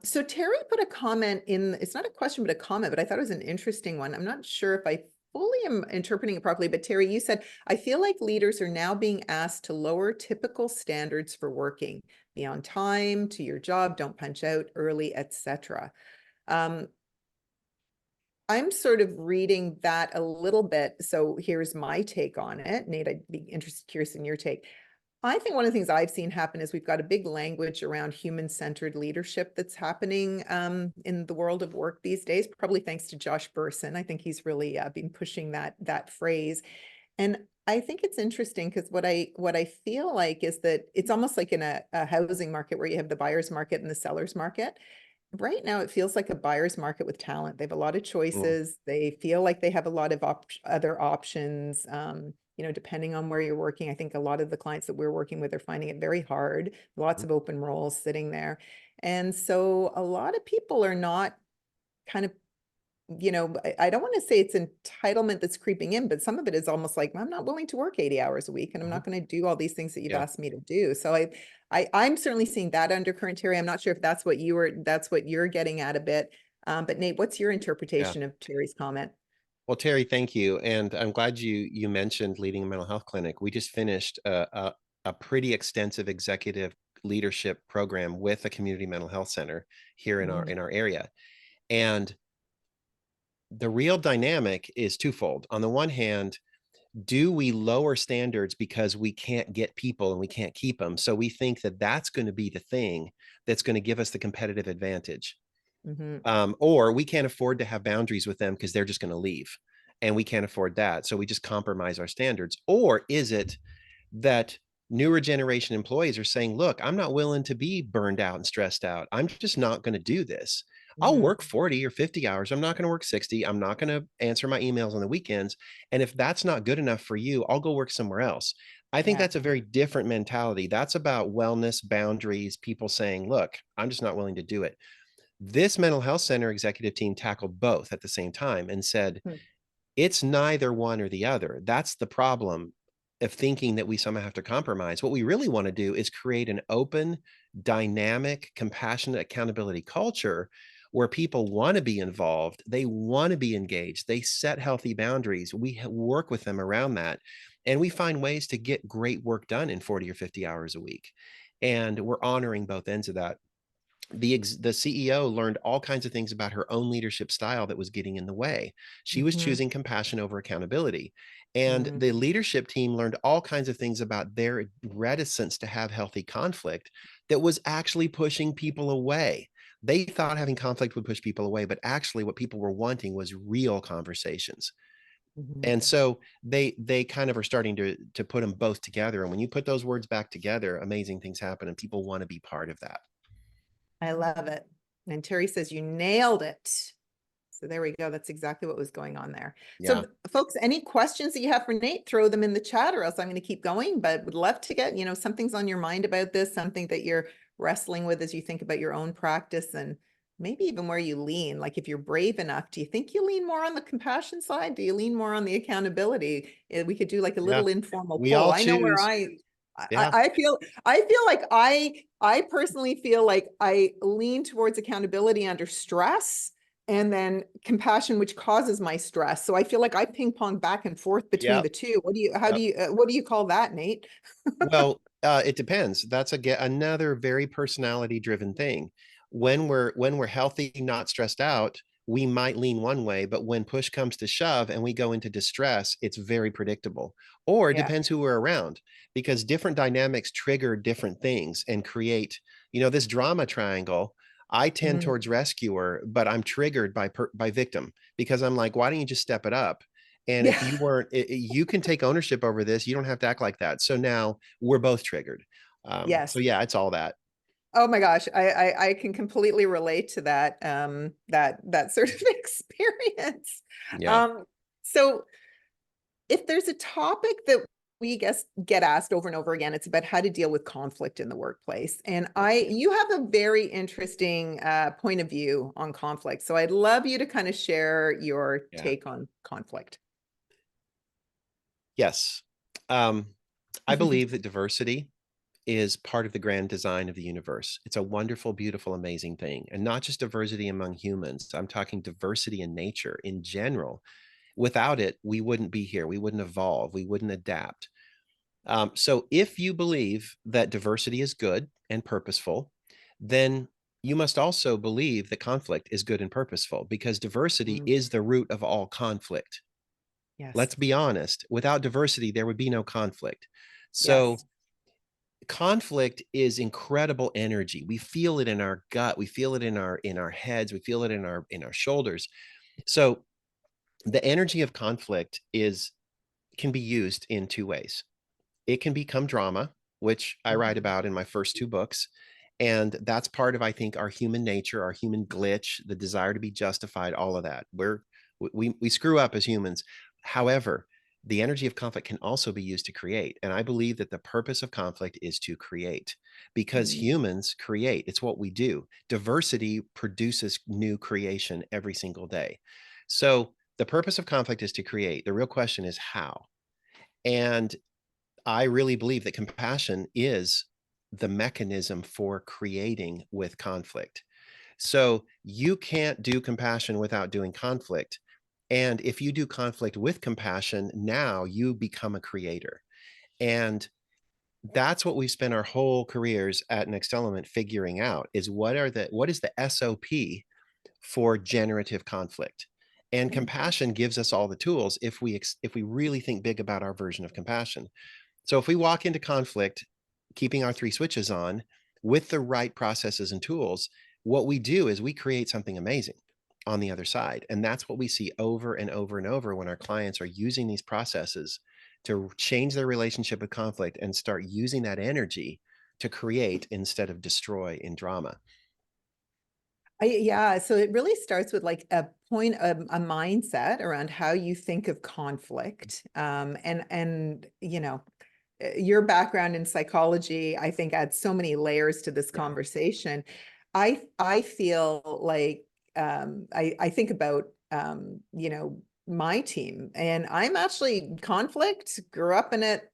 So Terry put a comment in, it's not a question, but a comment, but I thought it was an interesting one. I'm not sure if I fully am interpreting it properly, but Terry, you said, I feel like leaders are now being asked to lower typical standards for working, be on time to your job, don't punch out early, etc. I'm sort of reading that a little bit. So here's my take on it. Nate, I'd be curious in your take. I think one of the things I've seen happen is we've got a big language around human-centered leadership that's happening in the world of work these days, probably thanks to Josh Bersin. I think he's really been pushing that phrase. And I think it's interesting, because what I feel like is that it's almost like in a housing market where you have the buyer's market and the seller's market. right now it feels like a buyer's market with talent. They have a lot of Mm. choices. They feel like they have a lot of other options. You know, depending on where you're working, I think a lot of the clients that we're working with are finding it very hard. Lots of open roles sitting there. And so a lot of people are not kind of, you know, I don't want to say it's entitlement that's creeping in, but some of it is almost like, I'm not willing to work 80 hours a week and I'm not going to do all these things that you've Yeah. asked me to do. So I'm certainly seeing that undercurrent, Terry. I'm not sure if that's what you're getting at a bit. But Nate, what's your interpretation of Terry's comment? Well, Terry, thank you. And I'm glad you mentioned leading a mental health clinic. We just finished a pretty extensive executive leadership program with a community mental health center here in our area. And the real dynamic is twofold. On the one hand, do we lower standards because we can't get people and we can't keep them? So we think that that's going to be the thing that's going to give us the competitive advantage. Or we can't afford to have boundaries with them because they're just going to leave and we can't afford that. So we just compromise our standards. Or is it that newer generation employees are saying, look, I'm not willing to be burned out and stressed out. I'm just not going to do this. I'll work 40 or 50 hours. I'm not going to work 60. I'm not going to answer my emails on the weekends. And if that's not good enough for you, I'll go work somewhere else. I think that's a very different mentality. That's about wellness, boundaries, people saying, look, I'm just not willing to do it. This mental health center executive team tackled both at the same time and said, it's neither one or the other. That's the problem of thinking that we somehow have to compromise. What we really want to do is create an open, dynamic, compassionate accountability culture where people want to be involved. They want to be engaged. They set healthy boundaries. We work with them around that. And we find ways to get great work done in 40 or 50 hours a week. And we're honoring both ends of that. The CEO learned all kinds of things about her own leadership style that was getting in the way. She was choosing compassion over accountability. And the leadership team learned all kinds of things about their reticence to have healthy conflict that was actually pushing people away. They thought having conflict would push people away, but actually what people were wanting was real conversations. And so they kind of are starting to put them both together. And when you put those words back together, amazing things happen and people want to be part of that. I love it. And Terry says, you nailed it. So there we go. That's exactly what was going on there. Yeah. So folks, any questions that you have for Nate, throw them in the chat or else I'm going to keep going, but would love to get, you know, something's on your mind about this, something that you're wrestling with as you think about your own practice and maybe even where you lean. Like if you're brave enough, do you think you lean more on the compassion side? Do you lean more on the accountability? We could do like a little informal We poll. all I know where choose. I feel like I personally feel like I lean towards accountability under stress and then compassion, which causes my stress. So I feel like I ping pong back and forth between the two. What do you call that, Nate? Well, it depends. That's another very personality driven thing. When we're healthy, not stressed out, we might lean one way, but when push comes to shove and we go into distress, it's very predictable. Or it depends who we're around, because different dynamics trigger different things and create, this drama triangle. I tend towards rescuer, but I'm triggered by victim because I'm like, why don't you just step it up? And if you weren't, you can take ownership over this. You don't have to act like that. So now we're both triggered. Yes. So yeah, it's all that. Oh my gosh, I can completely relate to that that sort of experience. Yeah. So if there's a topic that we get asked over and over again, it's about how to deal with conflict in the workplace. And you have a very interesting point of view on conflict. So I'd love you to kind of share your take on conflict. Yes. I believe that diversity is part of the grand design of the universe. It's a wonderful, beautiful, amazing thing. And not just diversity among humans. I'm talking diversity in nature in general. Without it, we wouldn't be here. We wouldn't evolve. We wouldn't adapt. So if you believe that diversity is good and purposeful, then you must also believe that conflict is good and purposeful, because diversity is the root of all conflict. Yes. Let's be honest. Without diversity, there would be no conflict. So conflict is incredible energy. We feel it in our gut. We feel it in our heads. We feel it in our shoulders. So the energy of conflict can be used in two ways. It can become drama, which I write about in my first two books. And that's part of, I think, our human nature, our human glitch, the desire to be justified, all of that. We screw up as humans. However, the energy of conflict can also be used to create. And I believe that the purpose of conflict is to create, because humans create. It's what we do. Diversity produces new creation every single day. So the purpose of conflict is to create. The real question is how. And I really believe that compassion is the mechanism for creating with conflict. So you can't do compassion without doing conflict. And if you do conflict with compassion, now you become a creator. And that's what we spent our whole careers at Next Element figuring out, is what is the SOP for generative conflict. And compassion gives us all the tools if we really think big about our version of compassion. So if we walk into conflict, keeping our 3 switches on with the right processes and tools, what we do is we create something amazing on the other side. And that's what we see over and over and over when our clients are using these processes to change their relationship with conflict and start using that energy to create instead of destroy in drama. Yeah, so it really starts with like a point of a mindset around how you think of conflict. And you know, your background in psychology, I think, adds so many layers to this conversation. I feel like I think about you know, my team, and I'm actually conflict, grew up in it,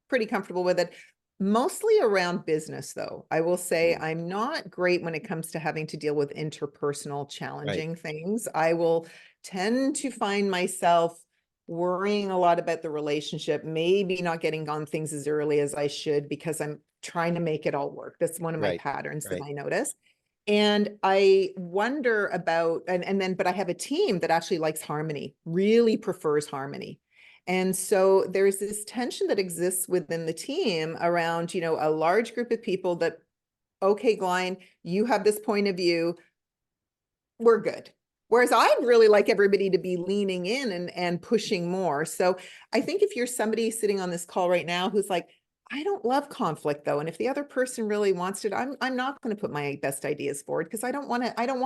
pretty comfortable with it. Mostly around business, though. I will say I'm not great when it comes to having to deal with interpersonal challenging things. I will tend to find myself worrying a lot about the relationship, maybe not getting on things as early as I should because I'm trying to make it all work. That's one of my patterns that I notice. And I wonder about, and then, but I have a team that actually likes harmony, really prefers harmony. And so there's this tension that exists within the team around, you know, a large group of people that, okay, Glain, you have this point of view, we're good. Whereas I'd really like everybody to be leaning in and pushing more. So I think if you're somebody sitting on this call right now who's like, I don't love conflict though, and if the other person really wants it, I'm not going to put my best ideas forward because I don't want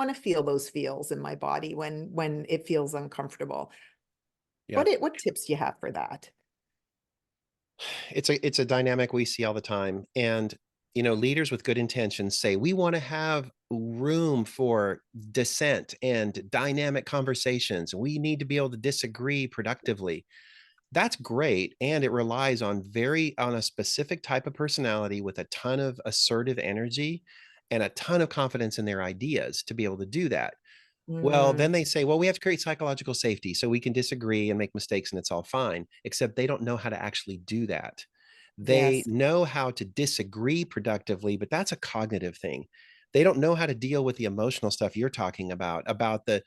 to feel those feels in my body when it feels uncomfortable. Yeah. What tips do you have for that? It's a dynamic we see all the time. And, you know, leaders with good intentions say, we want to have room for dissent and dynamic conversations. We need to be able to disagree productively. That's great. And it relies on a specific type of personality with a ton of assertive energy and a ton of confidence in their ideas to be able to do that. Well, then they say, well, we have to create psychological safety so we can disagree and make mistakes and it's all fine, except they don't know how to actually do that. They Yes, know how to disagree productively, but that's a cognitive thing. They don't know how to deal with the emotional stuff you're talking about the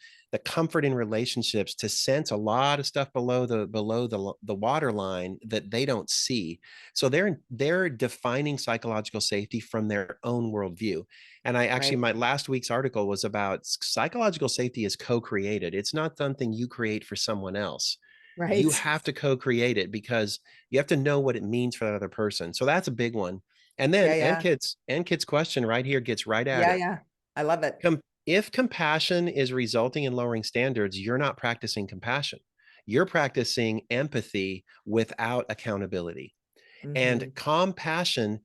comfort in relationships, to sense a lot of stuff below the water line that they don't see. So they're defining psychological safety from their own worldview. And I actually, right, my last week's article was about psychological safety is co-created. It's not something you create for someone else. You right. have to co-create it because you have to know what it means for that other person. So that's a big one. And then Yeah. Kid's question right here gets right at Yeah, it. yeah. I love it. If compassion is resulting in lowering standards, you're not practicing compassion. You're practicing empathy without accountability. And Mm-hmm. compassion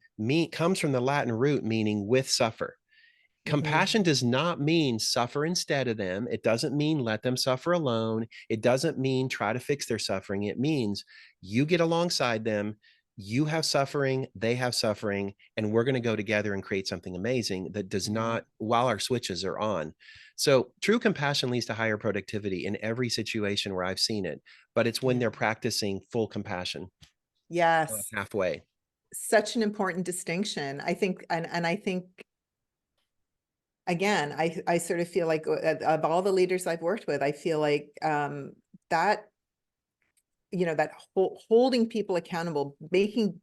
comes from the Latin root meaning with suffer. Mm-hmm. Compassion does not mean suffer instead of them. It doesn't mean let them suffer alone. It doesn't mean try to fix their suffering. It means you get alongside them. You have suffering, they have suffering, and we're going to go together and create something amazing that does not, while our switches are on. So true compassion leads to higher productivity in every situation where I've seen it, but it's when Yeah. they're practicing full compassion, Yes. halfway. Such an important distinction. I think, and I think, again, I sort of feel like of all the leaders I've worked with, I feel like that, you know, that holding people accountable, the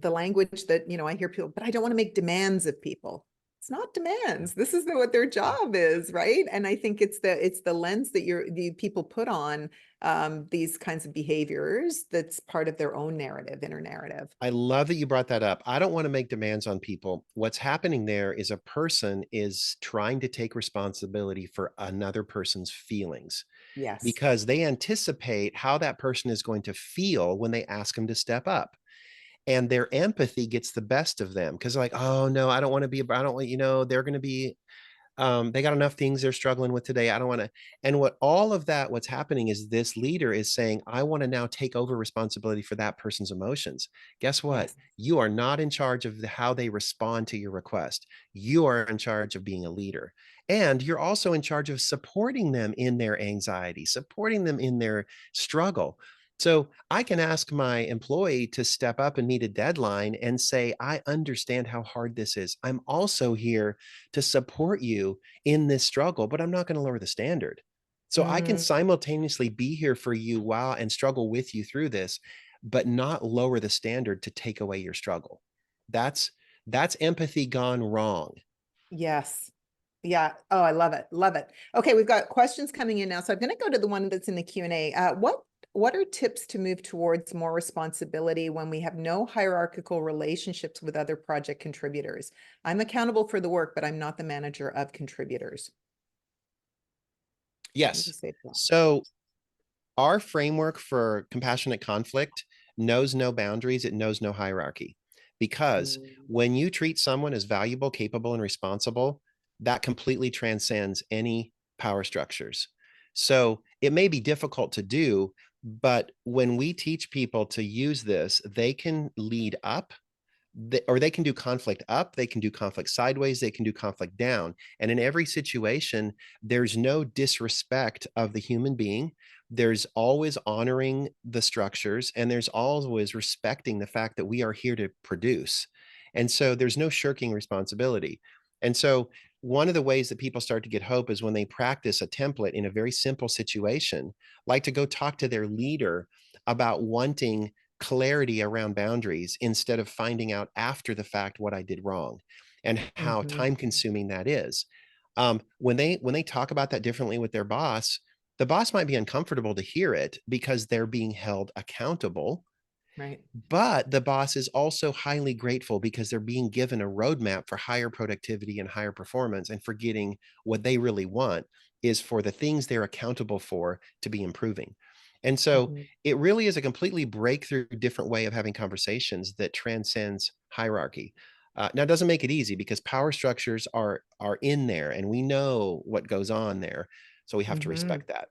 language that, you know, I hear people, but I don't want to make demands of people. It's not demands. This is what their job is, right? And I think it's the lens that the people put on these kinds of behaviors that's part of their own narrative, inner narrative. I love that you brought that up. I don't want to make demands on people. What's happening there is a person is trying to take responsibility for another person's feelings Yes. because they anticipate how that person is going to feel when they ask them to step up. And their empathy gets the best of them because, like, oh no, I don't want to be, I don't want, they're going to be, they got enough things they're struggling with today. I don't want to. And what all of that, what's happening is this leader is saying, I want to now take over responsibility for that person's emotions. Guess what? Yes. You are not in charge of how they respond to your request. You are in charge of being a leader. And you're also in charge of supporting them in their anxiety, supporting them in their struggle. So I can ask my employee to step up and meet a deadline and say, I understand how hard this is. I'm also here to support you in this struggle, but I'm not going to lower the standard. So I can Mm, simultaneously be here for you while and struggle with you through this, but not lower the standard to take away your struggle. That's empathy gone wrong. yes. Yeah. Oh, I love it. Love it. Okay, we've got questions coming in now. So I'm going to go to the one that's in the Q&A. What are tips to move towards more responsibility when we have no hierarchical relationships with other project contributors? I'm accountable for the work, but I'm not the manager of contributors. What would you Yes. say to that? So our framework for compassionate conflict knows no boundaries. It knows no hierarchy. Because Mm, when you treat someone as valuable, capable, and responsible, that completely transcends any power structures. So it may be difficult to do, but when we teach people to use this, they can lead up, or they can do conflict up, they can do conflict sideways, they can do conflict down. And in every situation, there's no disrespect of the human being. There's always honoring the structures, and there's always respecting the fact that we are here to produce. And so there's no shirking responsibility. And so one of the ways that people start to get hope is when they practice a template in a very simple situation, like to go talk to their leader about wanting clarity around boundaries instead of finding out after the fact what I did wrong and how mhm. time consuming that is. When they talk about that differently with their boss, the boss might be uncomfortable to hear it because they're being held accountable, Right. but the boss is also highly grateful because they're being given a roadmap for higher productivity and higher performance, and forgetting what they really want is for the things they're accountable for to be improving. And so Mhm. it really is a completely breakthrough, different way of having conversations that transcends hierarchy. Now, it doesn't make it easy because power structures are in there, and we know what goes on there. So we have to Mhm. respect that.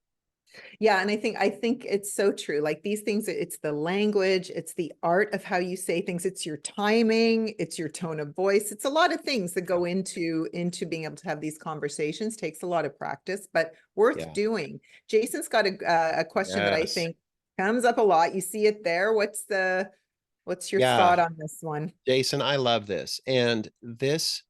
Yeah, and I think it's so true. Like these things, it's the language, it's the art of how you say things, it's your timing, it's your tone of voice. It's a lot of things that go into being able to have these conversations. Takes a lot of practice, but worth Yeah. doing. Jason's got a question that I Yes. think comes up a lot. You see it there. What's your Yeah. thought on this one? Jason, I love this. And this,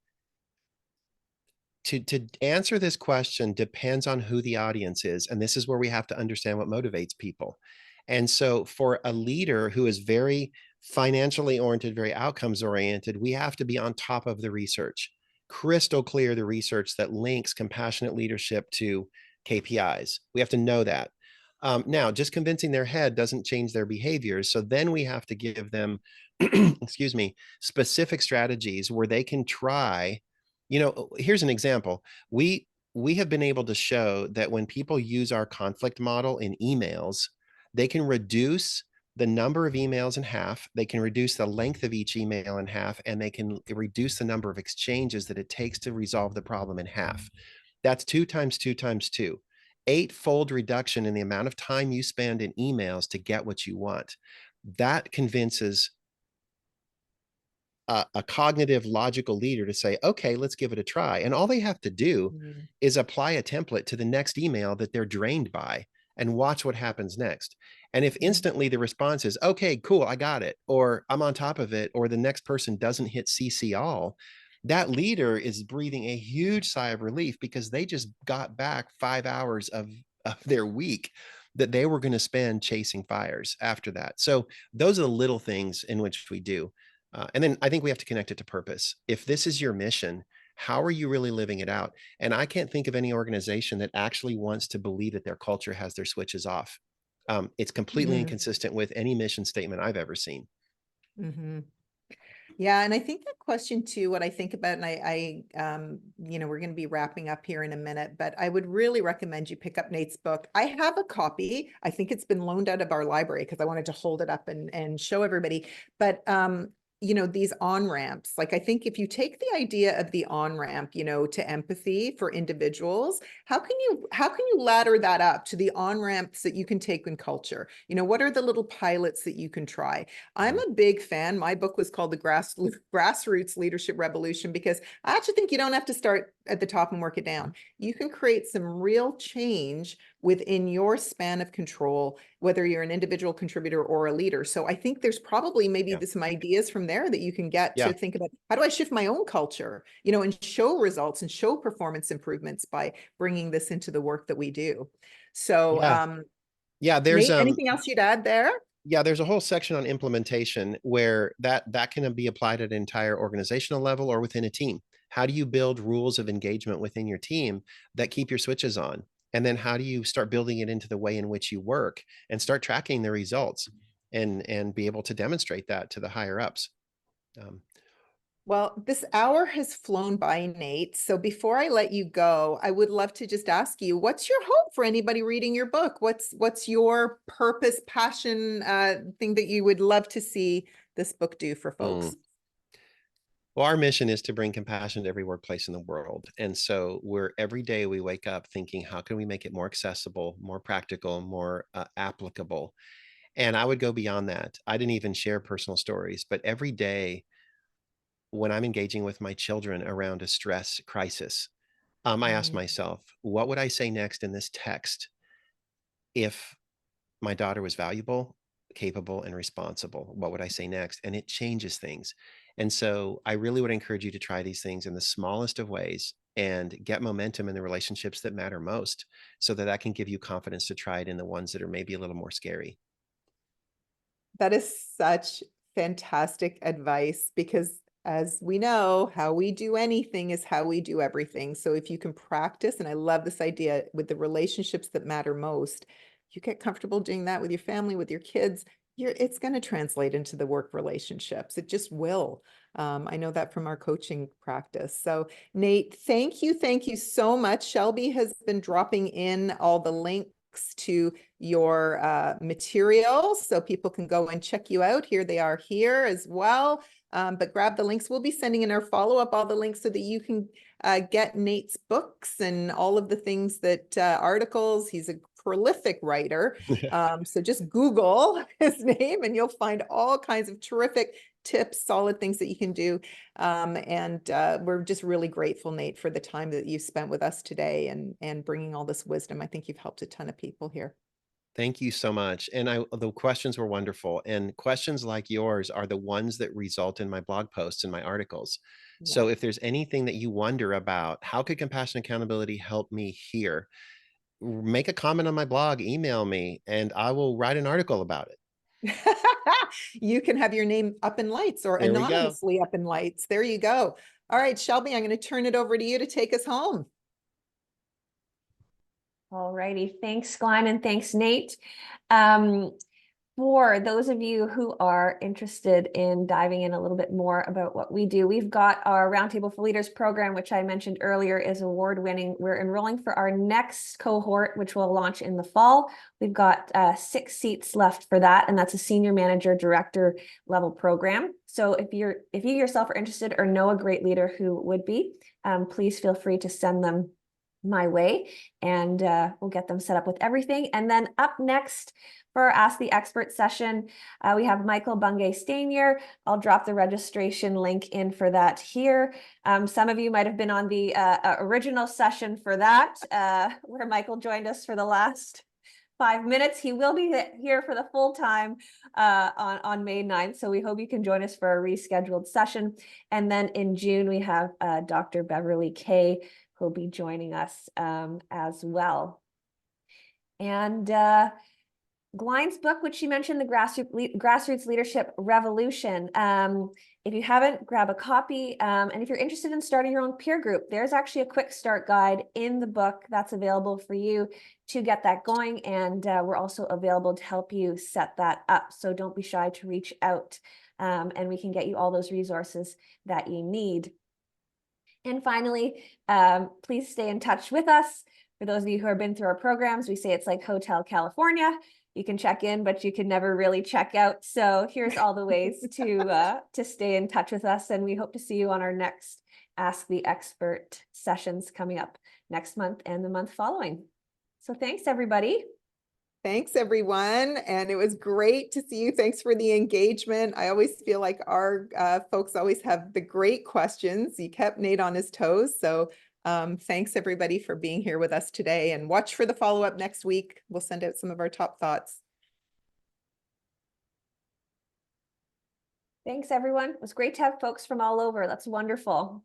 to answer this question depends on who the audience is. And this is where we have to understand what motivates people. And so for a leader who is very financially oriented, very outcomes oriented, we have to be on top of the research, crystal clear the research that links compassionate leadership to KPIs. We have to know that. Now, just convincing their head doesn't change their behaviors. So then we have to give them, excuse me, specific strategies where they can try. Here's an example. We have been able to show that when people use our conflict model in emails, they can reduce the number of emails in half, they can reduce the length of each email in half, and they can reduce the number of exchanges that it takes to resolve the problem in half. That's 2 times 2 times 2. Eightfold reduction in the amount of time you spend in emails to get what you want. That convinces a cognitive, logical leader to say, okay, let's give it a try. And all they have to do Mm, is apply a template to the next email that they're drained by and watch what happens next. And if mm, instantly the response is, okay, cool, I got it, or I'm on top of it, or the next person doesn't hit CC all, that leader is breathing a huge sigh of relief because they just got back 5 hours of their week that they were going to spend chasing fires after that. So those are the little things in which we do. And then I think we have to connect it to purpose. If this is your mission, How are you really living it out? And I can't think of any organization that actually wants to believe that their culture has their switches off. It's completely Mhm. inconsistent with any mission statement I've ever seen. Mhm. Yeah, and I think that question too, what I think about, and we're going to be wrapping up here in a minute, but I would really recommend you pick up Nate's book. I have a copy. I think it's been loaned out of our library because I wanted to hold it up and show everybody. But these on-ramps, like I think if you take the idea of the on-ramp, to empathy for individuals, how can you ladder that up to the on-ramps that you can take in culture? What are the little pilots that you can try? I'm a big fan. My book was called The Grassroots Leadership Revolution because I actually think you don't have to start at the top and work it down. You can create some real change within your span of control, whether you're an individual contributor or a leader. So I think there's probably maybe some ideas from there that you can get to think about, how do I shift my own culture, and show results and show performance improvements by bringing this into the work that we do. So, There's Nate, anything else you'd add there? there's a whole section on implementation where that can be applied at an entire organizational level or within a team. How do you build rules of engagement within your team that keep your switches on? And then how do you start building it into the way in which you work and start tracking the results and be able to demonstrate that to the higher ups? Well, this hour has flown by, Nate. So before I let you go, I would love to just ask you, what's your hope for anybody reading your book? What's your purpose, passion, thing that you would love to see this book do for folks? Well, our mission is to bring compassion to every workplace in the world. And so every day we wake up thinking, how can we make it more accessible, more practical, more applicable? And I would go beyond that. I didn't even share personal stories, but every day when I'm engaging with my children around a stress crisis, I ask myself, what would I say next in this text if my daughter was valuable, capable, and responsible? What would I say next? And it changes things. And so I really would encourage you to try these things in the smallest of ways and get momentum in the relationships that matter most so that can give you confidence to try it in the ones that are maybe a little more scary. That is such fantastic advice because, as we know, how we do anything is how we do everything. So if you can practice, and I love this idea with the relationships that matter most, you get comfortable doing that with your family, with your kids, it's going to translate into the work relationships. It just will. I know that from our coaching practice. So Nate, thank you so much. Shelby has been dropping in all the links to your materials so people can go and check you out. Here they are here as well. But grab the links. We'll be sending in our follow-up all the links so that you can get Nate's books and all of the things that articles. He's a prolific writer. So just Google his name and you'll find all kinds of terrific tips, solid things that you can do. We're just really grateful, Nate, for the time that you've spent with us today and bringing all this wisdom. I think you've helped a ton of people here. Thank you so much. And the questions were wonderful. And questions like yours are the ones that result in my blog posts and my articles. Yeah. So if there's anything that you wonder about, how could compassion and accountability help me here? Make a comment on my blog, email me, and I will write an article about it. You can have your name up in lights or There we go. anonymously up in lights. There you go. All right, Shelby, I'm going to turn it over to you to take us home. All righty. Thanks, Glain, and thanks, Nate. For those of you who are interested in diving in a little bit more about what we do, we've got our Roundtable for Leaders program, which I mentioned earlier is award-winning. We're enrolling for our next cohort, which will launch in the fall. We've got 6 seats left for that, and that's a senior manager director level program. So if you yourself are interested or know a great leader who would be, please feel free to send them my way, and we'll get them set up with everything. And then up next for our Ask the Expert session, we have Michael Bungay-Stanier. I'll drop the registration link in for that here. Some of you might have been on the original session for that, where Michael joined us for the last 5 minutes. He will be here for the full time on May 9th. So we hope you can join us for a rescheduled session. And then in June, we have Dr. Beverly Kay, who'll be joining us as well. And Glein's book, which she mentioned, the Grassroots Leadership Revolution. If you haven't, grab a copy. And if you're interested in starting your own peer group, there's actually a quick start guide in the book that's available for you to get that going. And we're also available to help you set that up. So don't be shy to reach out, and we can get you all those resources that you need. And finally, please stay in touch with us. For those of you who have been through our programs, we say it's like Hotel California. You can check in, but you can never really check out. So here's all the ways to stay in touch with us. And we hope to see you on our next Ask the Expert sessions coming up next month and the month following. So thanks, everybody. Thanks, everyone. And it was great to see you. Thanks for the engagement. I always feel like our folks always have the great questions. You kept Nate on his toes. So thanks, everybody, for being here with us today. And watch for the follow-up next week. We'll send out some of our top thoughts. Thanks, everyone. It was great to have folks from all over. That's wonderful.